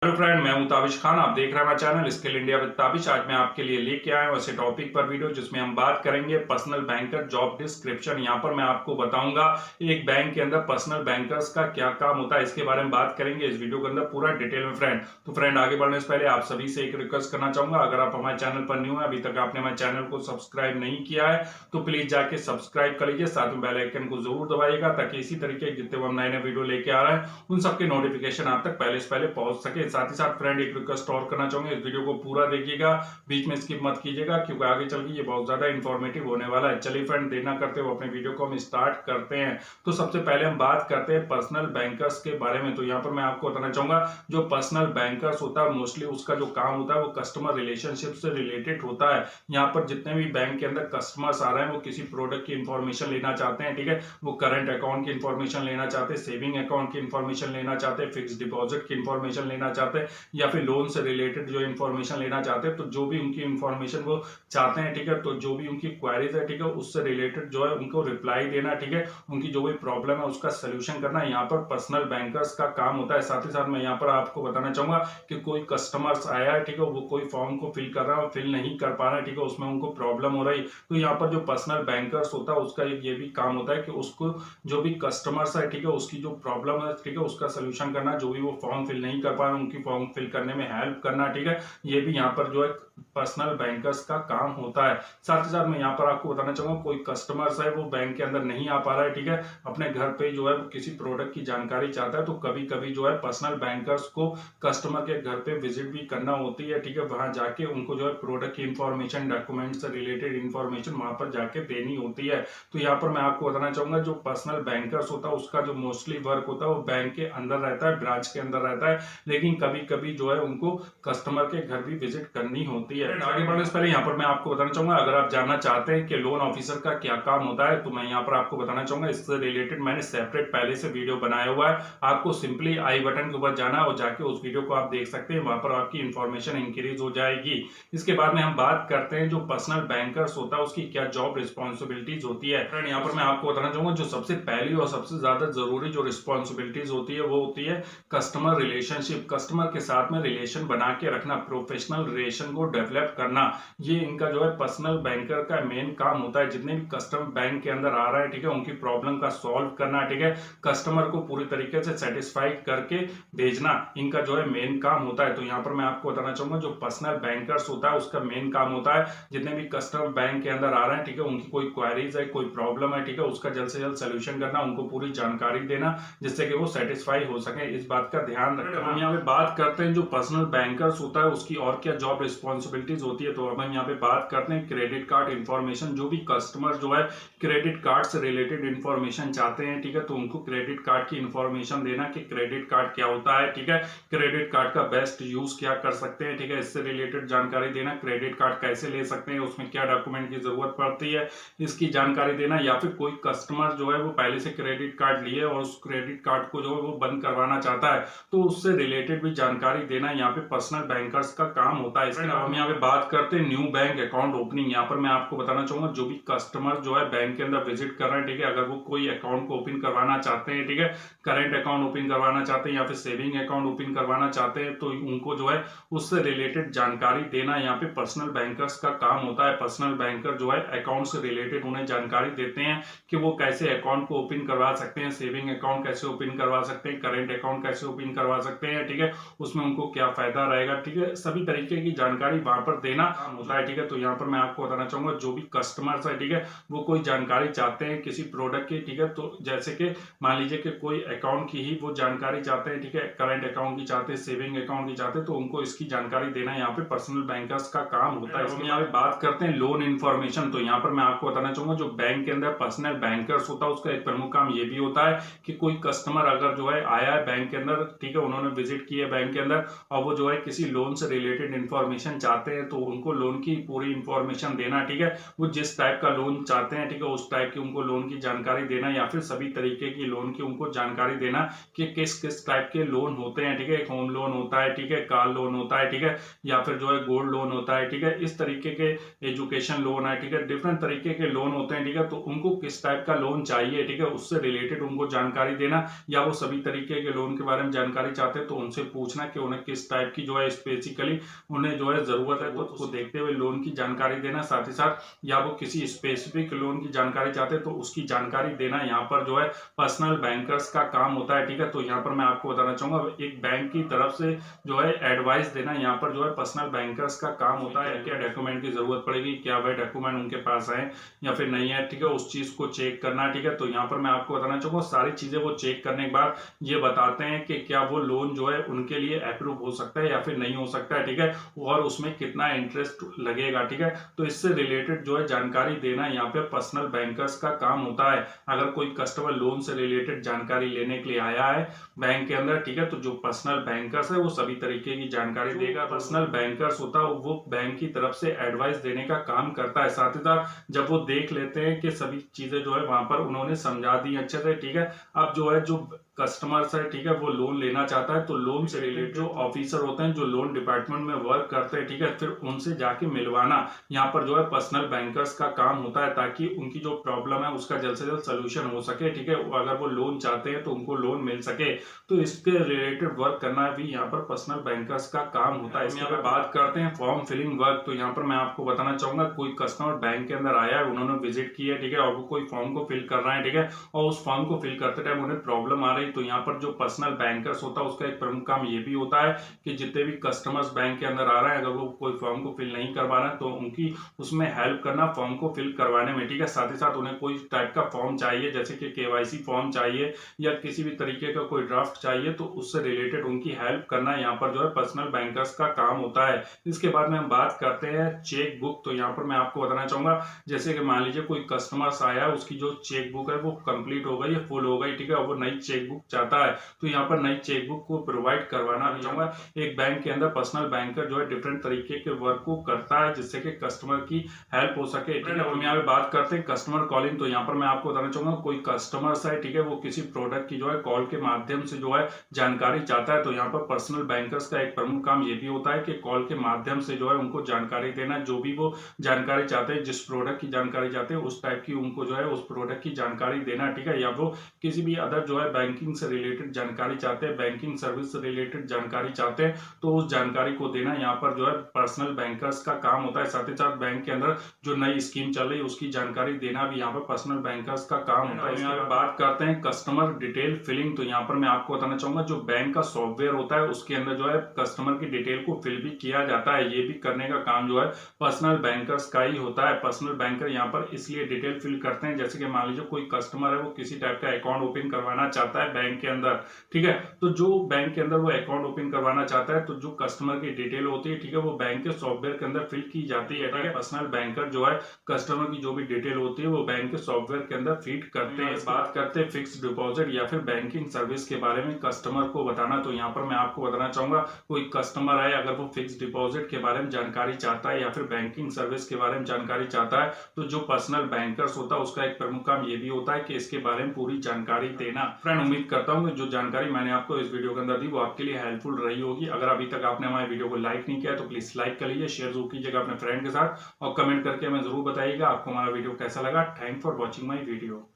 Hello friend, मैं हूं ताबिश खान। आप देख रहे हैं हमारा channel skill India with Tabish. आज मैं आपके लिए लेके आया हूं ऐसे टॉपिक पर वीडियो जिसमें हम बात करेंगे पर्सनल बैंकर जॉब डिस्क्रिप्शन। यहां पर मैं आपको बताऊंगा एक बैंक के अंदर पर्सनल बैंकर्स का क्या काम होता है, इसके बारे में बात करेंगे इस वीडियो के अंदर पूरा डिटेल में फ्रेंड। तो फ्रेंड, आगे बढ़ने से पहले आप सभी से एक रिक्वेस्ट करना चाहूंगा, अगर आप हमारे चैनल पर न्यू है, अभी तक आपने हमारे चैनल को सब्सक्राइब नहीं किया है तो प्लीज जाके सब्सक्राइब कर लीजिए, साथ में बेल आइकन को जरूर दबाइएगा ताकि इसी तरीके जितने हम नए नए वीडियो लेके आ रहे हैं उन सबके नोटिफिकेशन आप तक पहले से पहले पहुंच सके। साथ ही साथ फ्रेंड, रिक्वेस्ट और करना चाहूंगा, इस वीडियो को पूरा देखिएगा, बीच में स्किप मत कीजिएगा क्योंकि आगे चल के ये बहुत ज्यादा इंफॉर्मेटिव होने वाला है। चलिए फ्रेंड, देर ना करते हुए अपने वीडियो को हम स्टार्ट करते हैं। तो सबसे पहले हम बात करते हैं पर्सनल बैंकर्स के बारे में। तो यहाँ पर मैं आपको बताना चाहूंगा, जो पर्सनल बैंकर्स होता है मोस्टली उसका जो काम होता है वो कस्टमर रिलेशनशिप से रिलेटेड होता है। यहाँ पर जितने भी बैंक के अंदर कस्टमर्स आ रहे हैं वो किसी प्रोडक्ट की इंफॉर्मेशन लेना चाहते हैं, ठीक है, वो करंट अकाउंट की इंफॉर्मेशन लेना चाहते हैं, सेविंग अकाउंट की इंफॉर्मेशन लेना चाहते हैं, फिक्स डिपॉजिट की इंफॉर्मेशन लेना चाहते हैं, या फिर लोन से रिलेटेड जो इन्फॉर्मेशन लेना चाहते हैं। तो जो भी उनकी इन्फॉर्मेशन वो चाहते हैं, ठीक है, तो जो भी उनकी क्वेरीज है, ठीक है, उससे रिलेटेड जो है उनको रिप्लाई देना, ठीक है, उनकी जो भी प्रॉब्लम है उसका सोल्यूशन करना, यहाँ पर पर्सनल बैंकर्स का काम होता है। साथ ही साथ मैं यहाँ पर आपको बताना चाहूंगा कि कोई कस्टमर्स आया है, ठीक है, वो कोई फॉर्म को फिल कर रहा है और फिल नहीं कर पा रहा है, ठीक है, उसमें उनको प्रॉब्लम हो रही, तो यहाँ पर जो पर्सनल बैंकर्स होता है उसका ये भी काम होता है कि उसको जो भी कस्टमर्स है, ठीक है, उसकी जो प्रॉब्लम है, ठीक है, उसका सोल्यूशन करना, जो भी वो फॉर्म फिल नहीं कर पा रहे उनकी फॉर्म फिल करने में हेल्प करना, ठीक है, ये भी यहाँ पर जो है पर्सनल बैंकर्स का काम होता है। साथ ही साथ मैं यहाँ पर आपको बताना चाहूंगा, कोई कस्टमर्स है वो बैंक के अंदर नहीं आ पा रहा है, ठीक है, अपने घर पे जो है किसी प्रोडक्ट की जानकारी चाहता है, तो कभी कभी जो है पर्सनल बैंकर्स को कस्टमर के घर पे विजिट भी करना होती है, ठीक है, वहां जाके उनको जो है प्रोडक्ट की इंफॉर्मेशन, डॉक्यूमेंट से रिलेटेड इंफॉर्मेशन वहां पर जाके देनी होती है। तो यहाँ पर मैं आपको बताना चाहूंगा, जो पर्सनल बैंकर्स होता है उसका जो मोस्टली वर्क होता है वो बैंक के अंदर रहता है, ब्रांच के अंदर रहता है, लेकिन कभी कभी जो है उनको कस्टमर के घर भी विजिट करनी होती है। आगे बढ़ने से पहले यहाँ पर मैं आपको बताना चाहूंगा, अगर आप जानना चाहते हैं कि लोन ऑफिसर का क्या काम होता है तो मैं यहाँ पर आपको बताना चाहूंगा, इससे रिलेटेड मैंने सेपरेट पहले से वीडियो बनाया हुआ है। आपको सिंपली आई बटन के ऊपर जाना है और जाके उस वीडियो को आप देख सकते हैं, वहां पर आपकी इंफॉर्मेशन इंक्रीज हो जाएगी। इसके बाद में हम बात करते हैं जो पर्सनल बैंकर्स होता है उसकी क्या जॉब रिस्पॉन्सिबिलिटीज होती है। फ्रेंड, यहाँ पर मैं आपको बताना चाहूंगा, जो सबसे पहली और सबसे ज्यादा जरूरी जो रिस्पॉन्सिबिलिटीज होती है वो होती है कस्टमर रिलेशनशिप, कस्टमर के साथ में रिलेशन बना के रखना, प्रोफेशनल रिलेशन को डेवलप करना, ये इनका जो है पर्सनल बैंकर का मेन काम होता है। जितने भी कस्टमर बैंक के अंदर आ रहा है, ठीक है, उनकी प्रॉब्लम का सॉल्व करना, ठीक है, कस्टमर को पूरी तरीके से सेटिस्फाई करके भेजना, इनका जो है मेन काम होता है। तो यहाँ पर मैं आपको बताना चाहूंगा, जो पर्सनल बैंकर्स होता है उसका मेन काम होता है जितने भी कस्टमर बैंक के अंदर आ रहे हैं, ठीक है, उनकी कोई क्वेरीज है, कोई प्रॉब्लम है, ठीक है, उसका जल्द से जल्द सोल्यूशन करना, उनको पूरी जानकारी देना जिससे कि वो सेटिस्फाई हो सके, इस बात का ध्यान रखना। हम यहाँ पे बात करते हैं जो पर्सनल बैंकर्स होता है उसकी और क्या जॉब रिस्पॉन्सिबिलिटीज होती है, तो अब हम यहाँ पे बात करते हैं क्रेडिट कार्ड इंफॉर्मेशन। जो भी कस्टमर जो है क्रेडिट कार्ड से रिलेटेड इंफॉर्मेशन चाहते हैं, ठीक है, तो उनको क्रेडिट कार्ड की इंफॉर्मेशन देना कि क्रेडिट कार्ड क्या होता है, ठीक है, क्रेडिट कार्ड का बेस्ट यूज क्या कर सकते हैं, ठीक है, इससे रिलेटेड जानकारी देना, क्रेडिट कार्ड कैसे ले सकते हैं, उसमें क्या डॉक्यूमेंट की जरूरत पड़ती है, इसकी जानकारी देना, या फिर कोई कस्टमर जो है वो पहले से क्रेडिट कार्ड लिए और उस क्रेडिट कार्ड को जो है वो बंद करवाना चाहता है तो उससे रिलेटेड भी जानकारी देना यहाँ पे पर्सनल बैंकर्स का काम होता है। हम यहाँ पे बात करते हैं न्यू बैंक अकाउंट ओपनिंग। यहाँ पर मैं आपको बताना चाहूंगा, जो भी कस्टमर जो है बैंक के अंदर विजिट कर रहे हैं, ठीक है, अगर वो कोई अकाउंट को ओपन करवाना चाहते हैं, ठीक है, करंट अकाउंट ओपन करवाना चाहते हैं या फिर सेविंग अकाउंट ओपन करवाना चाहते हैं, तो उनको जो है उससे रिलेटेड जानकारी देना यहाँ पे पर्सनल बैंकर्स का काम होता है। पर्सनल बैंकर जो है अकाउंट से रिलेटेड उन्हें जानकारी देते हैं कि वो कैसे अकाउंट को ओपन करवा सकते हैं, सेविंग अकाउंट कैसे ओपन करवा सकते हैं, करंट अकाउंट कैसे ओपन करवा सकते हैं, ठीक है, उसमें उनको क्या फायदा रहेगा, ठीक है, सभी तरीके की जानकारी वहां पर देना होता है, ठीक है। तो यहाँ पर मैं आपको बताना चाहूंगा, जो भी कस्टमर्स है, ठीक है, वो कोई जानकारी चाहते हैं किसी प्रोडक्ट की, ठीक है, तो जैसे कि मान लीजिए कि कोई अकाउंट की ही वो जानकारी चाहते हैं, ठीक है, करंट अकाउंट की चाहते हैं, सेविंग अकाउंट की चाहते हैं, तो उनको इसकी जानकारी देना यहाँ पे पर्सनल बैंकर्स का काम होता है। हम यहाँ पे बात करते हैं लोन इन्फॉर्मेशन। तो यहाँ पर मैं आपको बताना चाहूंगा, जो बैंक के अंदर पर्सनल बैंकर्स होता है उसका एक प्रमुख काम ये भी होता है कि कोई कस्टमर अगर जो है आया है बैंक के अंदर, ठीक है, उन्होंने विजिट किया बैंक के अंदर और वो जो है किसी लोन से रिलेटेड इंफॉर्मेशन चाहते हैं, तो उनको लोन की पूरी इंफॉर्मेशन देना, ठीक है, वो जिस टाइप का लोन चाहते हैं, ठीक है, उस टाइप की उनको लोन की जानकारी देना, या फिर सभी तरीके की लोन की उनको जानकारी देना कि किस किस टाइप के लोन होते हैं, ठीक है, एक होम लोन होता है, ठीक है, कार लोन होता है, ठीक है, या फिर जो है गोल्ड लोन होता है, ठीक है, इस तरीके के एजुकेशन लोन है, ठीक है, डिफरेंट तरीके के लोन होते हैं, ठीक है, तो उनको किस टाइप का लोन चाहिए, ठीक है, उससे रिलेटेड उनको जानकारी देना, या वो सभी तरीके के लोन के बारे में जानकारी चाहते हैं तो उनसे पूछना कि उन्हें किस टाइप की जो है स्पेसिफिकली उन्हें जो है जरूरत है, तो उसको देखते हुए लोन की जानकारी देना। साथ ही साथ या वो किसी स्पेसिफिक लोन की जानकारी चाहते हैं तो उसकी जानकारी देना यहाँ पर जो है पर्सनल बैंकर्स का काम होता है। ठीक है, तो यहाँ पर मैं आपको बताना चाहूंगा एक बैंक की तरफ से जो है एडवाइस देना यहाँ पर जो है पर्सनल बैंकर्स का काम होता है। क्या डॉक्यूमेंट की जरूरत पड़ेगी, क्या वह डॉक्यूमेंट उनके पास है या फिर नहीं है, ठीक है, उस चीज को चेक करना। ठीक है, तो यहाँ पर मैं आपको बताना चाहूंगा सारी चीजें वो चेक करने के बाद ये बताते हैं कि क्या वो लोन जो है उनके लिए अप्रूव हो सकता है या फिर नहीं हो सकता है। ठीक है, और उसमें कितना इंटरेस्ट लगेगा। ठीक है, तो इससे रिलेटेड जो है जानकारी देना यहाँ पे पर्सनल बैंकर्स का काम होता है। अगर कोई कस्टमर लोन से रिलेटेड जानकारी लेने के लिए आया है बैंक के अंदर, ठीक है, तो जो पर्सनल बैंकर्स है वो सभी तरीके की जानकारी देगा। पर्सनल बैंकर्स होता है वो बैंक की तरफ से एडवाइस देने का काम करता है। साथ ही साथ जब वो देख लेते हैं कि सभी चीजें जो है वहां पर उन्होंने समझा दी अच्छे से, ठीक है, अब जो है जो कस्टमर्स है, ठीक है, वो लोन लेना चाहता है तो लोन से रिलेटेड जो ऑफिसर होते हैं जो लोन डिपार्टमेंट में वर्क करते हैं, ठीक है, फिर उनसे जाके मिलवाना यहाँ पर जो है पर्सनल बैंकर्स का काम होता है, ताकि उनकी जो प्रॉब्लम है उसका जल्द से जल्द सोल्यूशन हो सके। ठीक है, अगर वो लोन चाहते हैं तो उनको लोन मिल सके, तो इसके रिलेटेड वर्क करना भी यहाँ पर पर्सनल बैंकर्स का काम होता है। इसमें अगर बात करते हैं फॉर्म फिलिंग वर्क, तो यहाँ पर मैं आपको बताना चाहूंगा कोई कस्टमर बैंक के अंदर आया है, उन्होंने विजिट किया, ठीक है, और वो कोई फॉर्म को फिल कर रहा है, ठीक है, और उस फॉर्म को फिल करते टाइम उन्हें प्रॉब्लम आ रही, तो यहाँ पर जो पर्सनल बैंकर्स होता है उसका एक प्रमुख काम ये भी होता है कि जितने भी कस्टमर्स बैंक के अंदर आ रहे हैं अगर वो कोई फॉर्म को फिल नहीं करवा रहे हैं तो उनकी उसमें हेल्प करना फॉर्म को फिल करवाने में। ठीक है, साथ ही साथ उन्हें कोई टाइप का फॉर्म चाहिए जैसे कि केवाईसी फॉर्म चाहिए या किसी भी तरीके का कोई ड्राफ्ट चाहिए तो उससे रिलेटेड उनकी हेल्प करना यहाँ पर जो है पर्सनल बैंकर्स का काम होता है। इसके बाद में हम बात करते हैं चेक बुक। तो यहाँ पर मैं आपको बताना चाहूंगा जैसे कि मान लीजिए कोई कस्टमर्स आया, उसकी जो चेक बुक है वो कंप्लीट हो गई, फुल हो गई, ठीक है, वो नई चेक बुक चाहता है तो यहाँ पर नई चेक बुक को प्रोवाइड करवाना भी चाहूंगा। एक बैंक के अंदर पर्सनल बैंकर जो है डिफरेंट तरीके के वर्क को करता है जिससे कि कस्टमर की हेल्प हो सके। ठीक है, हम यहाँ पे बात करते हैं कस्टमर कॉलिंग। तो यहाँ पर मैं आपको बताना चाहूंगा कोई कस्टमर है, ठीक है, वो किसी प्रोडक्ट की जो है कॉल के माध्यम से जो है जानकारी चाहता है तो यहाँ पर पर्सनल बैंकर्स का एक प्रमुख काम ये भी होता है कि कॉल के माध्यम से जो है उनको जानकारी देना, जो भी वो जानकारी चाहते हैं, जिस प्रोडक्ट की जानकारी चाहते हैं उस टाइप की उनको जो है उस प्रोडक्ट की जानकारी देना। ठीक है, या वो किसी भी अदर जो है बैंकिंग से रिलेटेड जानकारी चाहते हैं, बैंकिंग सर्विस से रिलेटेड जानकारी चाहते हैं तो उस जानकारी को देना यहाँ पर जो है पर्सनल बैंकर्स का काम होता है। साथ ही साथ बैंक के अंदर जो नई स्कीम चल रही है उसकी जानकारी देना भी यहाँ पर पर्सनल बैंकर्स का काम होता है। यहाँ पर बात करते हैं कस्टमर डिटेल फिलिंग। तो यहाँ पर मैं आपको बताना चाहूंगा जो बैंक का सॉफ्टवेयर होता है उसके अंदर जो है कस्टमर की डिटेल को फिल भी किया जाता है, ये भी करने का काम जो है पर्सनल बैंकर्स का ही होता है। पर्सनल बैंकर यहाँ पर इसलिए डिटेल फिल करते हैं जैसे कि मान लीजिए कोई कस्टमर है वो किसी टाइप का अकाउंट ओपन करवाना चाहता है बैंक के अंदर, ठीक है, तो जो बैंक के अंदर वो अकाउंट ओपन करवाना चाहता है तो जो कस्टमर की डिटेल होती है, ठीक है, वो बैंक के सॉफ्टवेयर के अंदर फिल की जाती है। ठीक है, पर्सनल बैंकर जो है कस्टमर की जो भी डिटेल होती है वो बैंक के सॉफ्टवेयर के अंदर फीड करते हैं। बात करते हैं फिक्स डिपॉजिट या फिर बैंकिंग सर्विस के बारे में कस्टमर को बताना। तो यहाँ पर मैं आपको बताना चाहूंगा कोई कस्टमर है अगर वो फिक्स डिपॉजिट के बारे में जानकारी चाहता है या फिर बैंकिंग सर्विस के बारे में जानकारी चाहता है तो जो पर्सनल बैंकर्स होता है उसका एक प्रमुख काम ये भी होता है कि इसके बारे में पूरी जानकारी देना। फ्रेंड, उम्मीद करता हूँ जो जानकारी मैंने आपको इस वीडियो के अंदर दी वो आपके लिए हेल्पफुल रही होगी। अगर अभी तक आपने हमारे वीडियो को लाइक नहीं किया तो प्लीज लाइक कर लीजिए, शेयर जरूर कीजिएगा अपने फ्रेंड के साथ और कमेंट करके हमें जरूर बताइएगा आपको हमारा वीडियो कैसा लगा। Thank for watching my video.